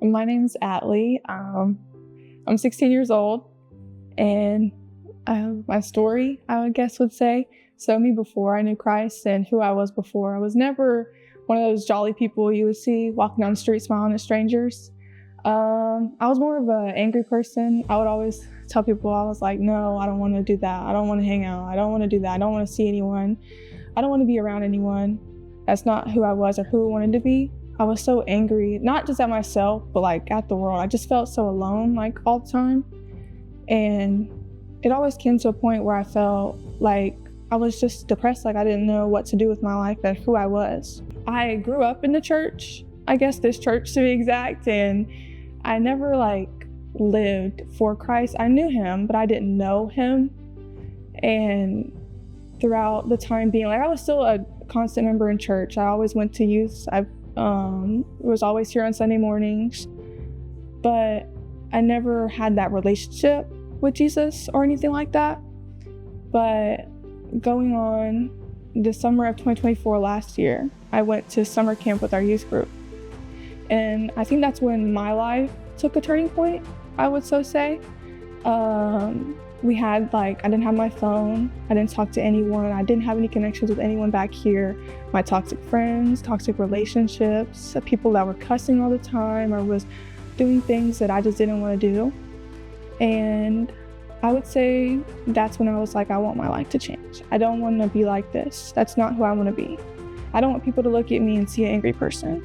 My name's Atlee. I'm 16 years old, and my story, I guess, would say, so me before I knew Christ and who I was before. I was never one of those jolly people you would see walking down the street smiling at strangers. I was more of an angry person. I would always tell people, I was like, no, I don't want to do that. I don't want to hang out. I don't want to do that. I don't want to see anyone. I don't want to be around anyone. That's not who I was or who I wanted to be. I was so angry, not just at myself, but like at the world. I just felt so alone, like all the time. And it always came to a point where I felt like I was just depressed, like I didn't know what to do with my life and who I was. I grew up in the church, I guess this church to be exact, and I never lived for Christ. I knew him, but I didn't know him. And throughout the time being, I was still a constant member in church. I always went to youth. I was always here on Sunday mornings, but I never had that relationship with Jesus or anything like that. But going on the summer of 2024 last year, I went to summer camp with our youth group. And I think that's when my life took a turning point, I would so say. I didn't have my phone. I didn't talk to anyone. I didn't have any connections with anyone back here. My toxic friends, toxic relationships, people that were cussing all the time or was doing things that I just didn't want to do. And I would say that's when I was like, I want my life to change. I don't want to be like this. That's not who I want to be. I don't want people to look at me and see an angry person.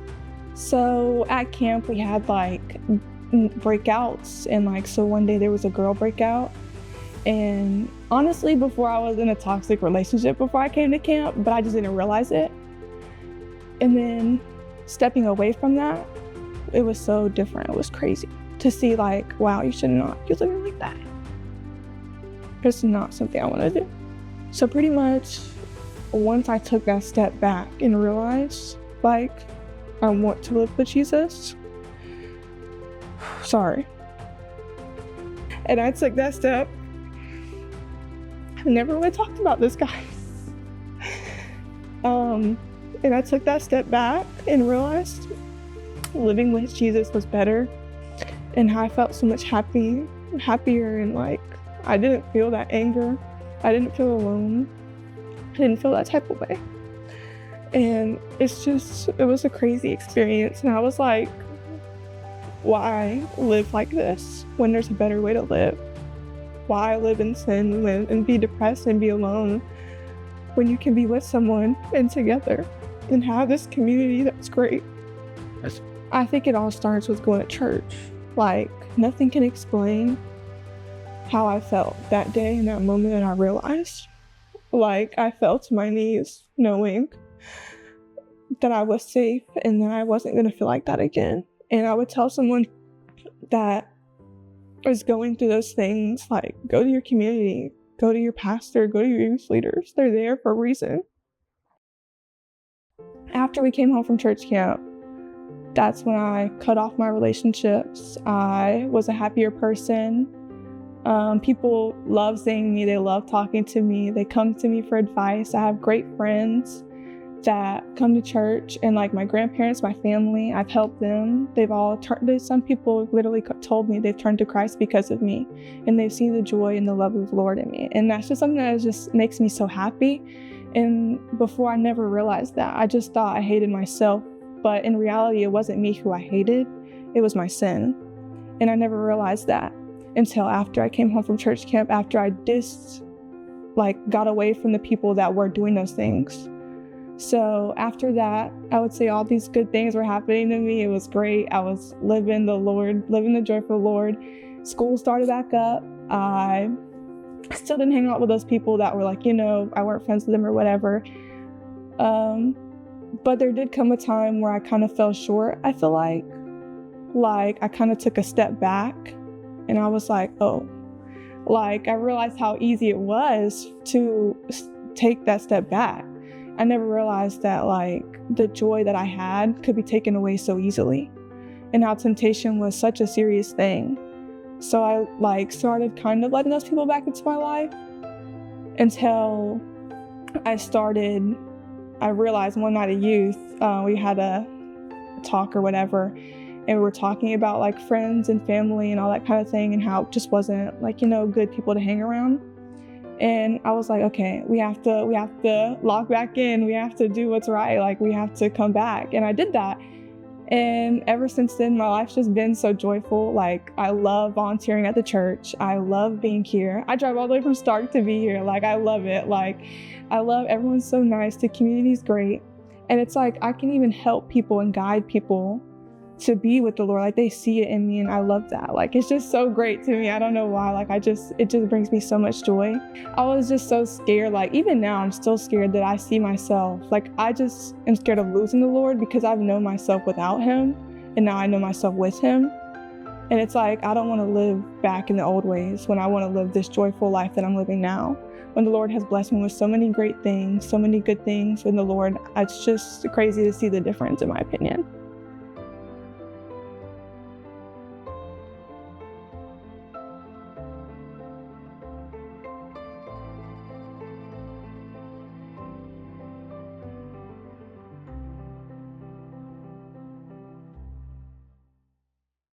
So at camp, we had breakouts. And so one day there was a girl breakout. And honestly, before I was in a toxic relationship before I came to camp, but I just didn't realize it. And then stepping away from that, it was so different. It was crazy to see wow, you should not be living like that. It's not something I want to do. So pretty much once I took that step back and realized I want to live with Jesus. Sorry. And I took that step. I've never really talked about this guy. And I took that step back and realized living with Jesus was better, and how I felt so much happier, and I didn't feel that anger. I didn't feel alone. I didn't feel that type of way. And it was a crazy experience. And I was like, why live like this when there's a better way to live? Why live in sin and be depressed and be alone when you can be with someone and together and have this community that's great? I think it all starts with going to church. Nothing can explain how I felt that day in that moment that I realized. I fell to my knees knowing that I was safe and that I wasn't going to feel like that again. And I would tell someone that is going through those things, go to your community, go to your pastor, go to your youth leaders. They're there for a reason. After we came home from church camp, that's when I cut off my relationships. I was a happier person. People love seeing me. They love talking to me. They come to me for advice. I have great friends that come to church, and my grandparents, my family, I've helped them. Some people literally told me they've turned to Christ because of me, and they've seen the joy and the love of the Lord in me. And that's just something that just makes me so happy. And before, I never realized that. I just thought I hated myself, but in reality, it wasn't me who I hated. It was my sin. And I never realized that until after I came home from church camp, after I got away from the people that were doing those things. So after that, I would say all these good things were happening to me. It was great. I was living the joy for the Lord. School started back up. I still didn't hang out with those people that were I weren't friends with them or whatever. But there did come a time where I kind of fell short. I feel like I kind of took a step back, and I was like, oh, I realized how easy it was to take that step back. I never realized that the joy that I had could be taken away so easily, and how temptation was such a serious thing. So I started kind of letting those people back into my life until I realized one night at youth, we had a talk or whatever, and we were talking about like friends and family and all that kind of thing, and how it just wasn't like, good people to hang around. And I was like, okay, we have to lock back in. We have to do what's right. Like, we have to come back. And I did that. And ever since then, my life's just been so joyful. Like, I love volunteering at the church. I love being here. I drive all the way from Stark to be here. Like, I love it. Like, I love everyone's so nice. The community's great. And it's like, I can even help people and guide people to be with the Lord. Like, they see it in me, and I love that. Like, it's just so great to me. I don't know why. Like, it just brings me so much joy. I was just so scared. Like, even now, I'm still scared that I see myself. Like, I just am scared of losing the Lord, because I've known myself without him, and now I know myself with him. And it's like, I don't want to live back in the old ways when I want to live this joyful life that I'm living now. When the Lord has blessed me with so many great things, so many good things in the Lord, it's just crazy to see the difference, in my opinion.